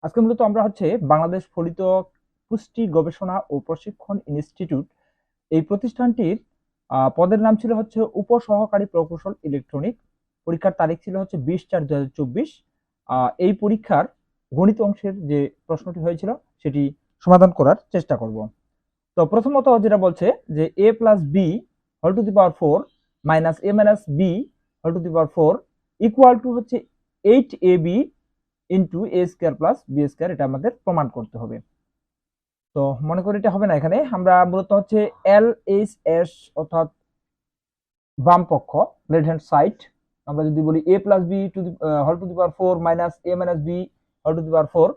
আজকে মূলত আমরা বাংলাদেশ ফলিত পুষ্টি গবেষণা ও প্রশিক্ষণ ইনস্টিটিউট এই প্রতিষ্ঠানটির পদের নাম ছিল উপসহকারী প্রকৌশল ইলেকট্রনিক। পরীক্ষার তারিখ ছিল 20/4/2024। এই পরীক্ষার গণিত অংশের যে প্রশ্নটি হয়েছিল সেটি সমাধান করার চেষ্টা করব। তো প্রথমত যেটা বলছে যে a plus B whole to the power 4 minus a minus B whole to the power 4 equal to 8ab into A square plus B square, এটা আমাদের প্রমাণ করতে হবে। তো মনে করি এটা হবে না, এখানে আমরা মূলত এল এইচ এস অর্থাৎ বাম পক্ষ লেফট হ্যান্ড সাইড, আমরা যদি বলি A plus B to the whole to the power 4 minus A minus B whole to the power 4,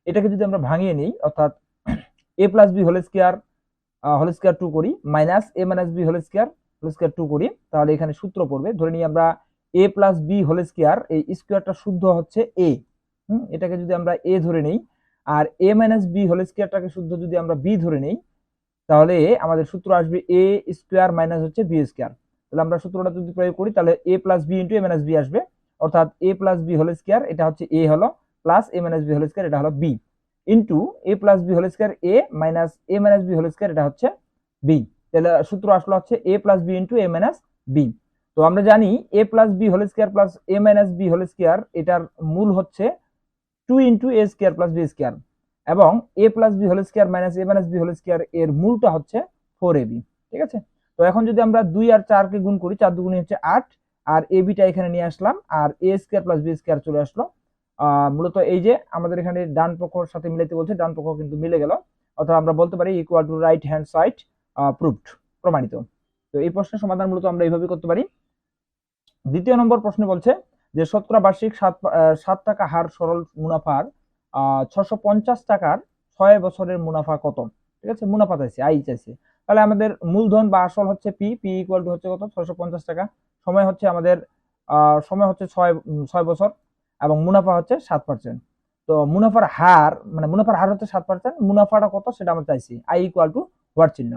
এটাকে যদি আমরা ভাঙিয়ে নিই অর্থাৎ A plus B whole square 2 করি minus A minus B whole square 2 করি, তাহলে এখানে সূত্র পড়বে। ধরে নিই আমরা A plus B whole square, এই স্কোয়ারটা শুদ্ধ এ, এটাকে যদি আমরা এ ধরে নেই, আর এ মাইনাস বি হোল স্কোয়ারটাকে শুদ্ধ যদি আমরা বি ধরে নেই, তাহলে আমাদের সূত্র আসবে এ স্কোয়ার মাইনাস বি স্কোয়ার। তাহলে আমরা সূত্রটা যদি প্রয়োগ করি তাহলে এ প্লাস বি ইন্টু এ মাইনাস বি আসবে, অর্থাৎ A plus B whole square এটা এ হলো, plus A minus B whole square এটা হলো B, into A plus B whole square A minus A minus B whole square এটা বি। তাহলে সূত্র আসলো এ প্লাস বি ইন্টু এ মাইনাস বি। তো আমরা জানি এ plus B whole square plus A minus B whole square এটার মূল 2 into A square plus B square, এবং A plus B whole square minus A minus B whole square এর মূলটা 4ab। ঠিক আছে, তো এখন যদি আমরা 2 আর 4 কে গুণ করি, 4 দুগুণে 8, আর এ বিটা এখানে নিয়ে আসলাম, আর এ স্কোয়ার প্লাস বি স্কোয়ার চলে আসলো। মূলত এই যে আমাদের এখানে ডান পক্ষের সাথে মিলাইতে বলছে, ডান পক্ষ কিন্তু মিলে গেল, অর্থাৎ আমরা বলতে পারি equal to right hand side proved, প্রমাণিত। তো এই প্রশ্নের সমাধান মূলত আমরা এইভাবে করতে পারি। দ্বিতীয় নম্বর প্রশ্নে বলছে যে শতকরা বার্ষিক 7 টাকা হার সরল মুনাফার 650 টাকার 6 বছরের মুনাফা কত? ঠিক আছে, মুনাফা চাইছে, আই চাইছে। তাহলে আমাদের মূলধন বা আসল পি, পি ইকুয়াল টু কত? 650 টাকা। সময় আমাদের সময় 6 বছর, এবং মুনাফা 7%। তো মুনাফার হার, মানে মুনাফার হার 7%, মুনাফাটা কত সেটা আমরা চাইছি, আই ইকুয়াল টু হোয়াট চিহ্ন।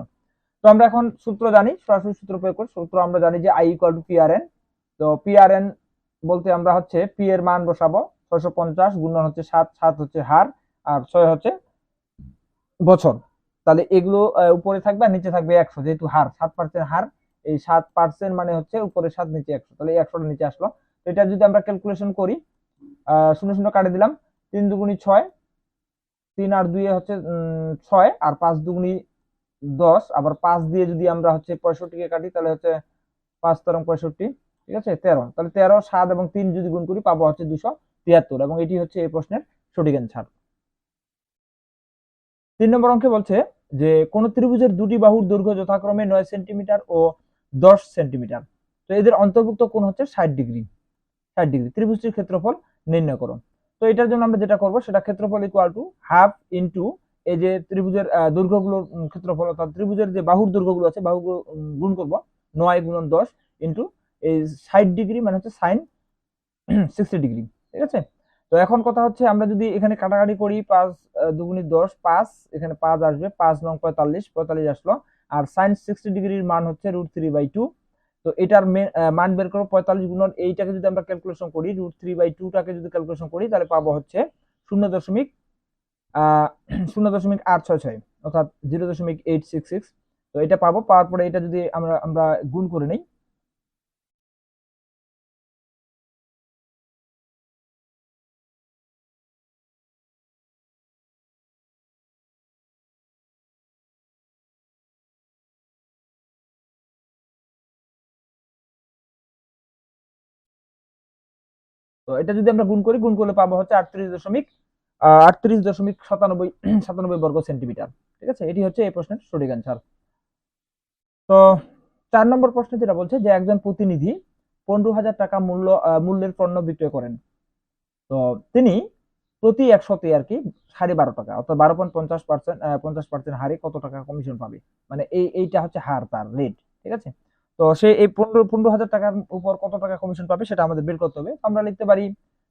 তো আমরা এখন সূত্র জানি, সরাসরি সূত্র প্রয়োগ করি। সূত্র আমরা জানি যে I equal to P R N. তো পি আর এন বলতে আমরা পি এর মান বসাবো 650 গুণন 7, 7 হার, আর 6 বছর। তাহলে এগুলো উপরে থাকবে আর নিচে থাকবে 100, যেহেতু হার 7% হার, এই 7% মানে উপরে 7 নিচে 100, তাহলে 100টা নিচে আসলো। তো এটা যদি আমরা ক্যালকুলেশন করি, 0 0 কাটে দিলাম, 3 দুগুণি 6, 3 আর 2 6, আর 5 দুগুণি 10, আবার 5 দিয়ে যদি আমরা 65 কে কাটি, তাহলে 5 তেরো 65, ঠিক আছে 13, তাহলে 13, 7 এবং 3 যদি গুণ করি পাবো 273, এবং এটি এই প্রশ্নের সঠিক অ্যান্সার। 3 নম্বর অঙ্কে বলছে যে কোন ত্রিভুজের দুটি বাহুর দৈর্ঘ্য যথাক্রমে 9 সেন্টিমিটার ও 10 সেন্টিমিটার, তো এদের অন্তর্ভুক্ত কোণ 60 ডিগ্রি। 60 ডিগ্রি ত্রিভুজটির ক্ষেত্রফল নির্ণয় করো। তো এটার জন্য আমরা যেটা করব, সেটা ক্ষেত্রফল ইকুয়াল টু হাফ ইন্টু এই যে ত্রিভুজের দৈর্ঘ্যগুলোর ক্ষেত্রফল, অর্থাৎ ত্রিভুজের যে বাহুর দৈর্ঘ্যগুলো আছে বাহুগুলো গুণ করব, 9 গুণন 10 ইন্টু এই 60 ডিগ্রি মানে সাইন 60 ডিগ্রি। ঠিক আছে, তো এখন কথা আমরা যদি এখানে কাটাকাটি করি, 5 দুগুণি 10, 5 এখানে 5 আসবে, 5 নং 45, 45 আসলো, আর সাইন 60 ডিগ্রির মান √3/2। তো এটার মান বের করো, 45 গুণন এইটাকে যদি আমরা ক্যালকুলেশন করি, √3/2 টাকে যদি ক্যালকুলেশন করি, তাহলে পাবো 0.866, অর্থাৎ 0.866। তো এটা পাবো, পাওয়ার পরে এটা যদি আমরা গুণ করে নেই, তো এটা যদি আমরা গুণ করি, গুণ করলে পাবো 38.97 বর্গ সেন্টিমিটার। ঠিক আছে, এটি এই প্রশ্নের সঠিক অ্যান্সার। তো 4 নম্বর প্রশ্ন যেটা বলছে যে একজন প্রতিনিধি 15,000 টাকা মূল্যের পণ্য বিক্রয় করেন। তো তিনি প্রতি 100তে আর কি 12.5 টাকা, অর্থাৎ 12.50% হারে কত টাকা কমিশন পাবে, মানে এইটা হার, তার রেট। ঠিক আছে, তো সে এই 15,000 টাকার উপর কত টাকা কমিশন পাবে সেটা আমাদের বের করতে হবে। আমরা লিখতে পারি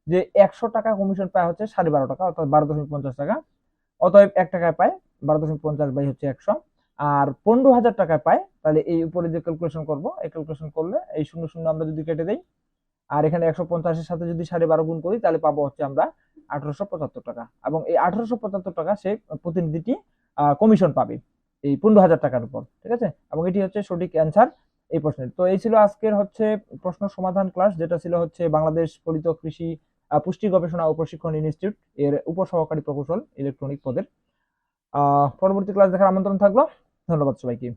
যে 100 টাকা কমিশন পায় 12.5 টাকা, অর্থাৎ 12.50 টাকা। অতএব 1 টাকায় পায় 12.50 বাই 100, আর 15,000 টাকায় পায়, তাহলে এই উপরে যে ক্যালকুলেশন করব, এই ক্যালকুলেশন করলে এই 0 0 আমরা যদি কেটে দেই, আর এখানে 150 এর সাথে যদি 12.5 গুণ করি, তাহলে পাবো আমরা 1875 টাকা, এবং এই 1875 টাকা সে প্রতিনিধিটি কমিশন পাবে এই 15,000 টাকার উপর। ঠিক আছে, এবং এটি হচ্ছে সঠিক অ্যান্সার এই প্রশ্নের। তো এই ছিল আজকের হচ্ছে প্রশ্ন সমাধান ক্লাস, যেটা ছিল হচ্ছে বাংলাদেশ ফলিত কৃষি পুষ্টি গবেষণা ও প্রশিক্ষণ ইনস্টিটিউট এর উপসহকারী প্রকৌশল ইলেকট্রনিক পদের। পরবর্তী ক্লাস দেখার আমন্ত্রণ থাকলো। ধন্যবাদ সবাইকে।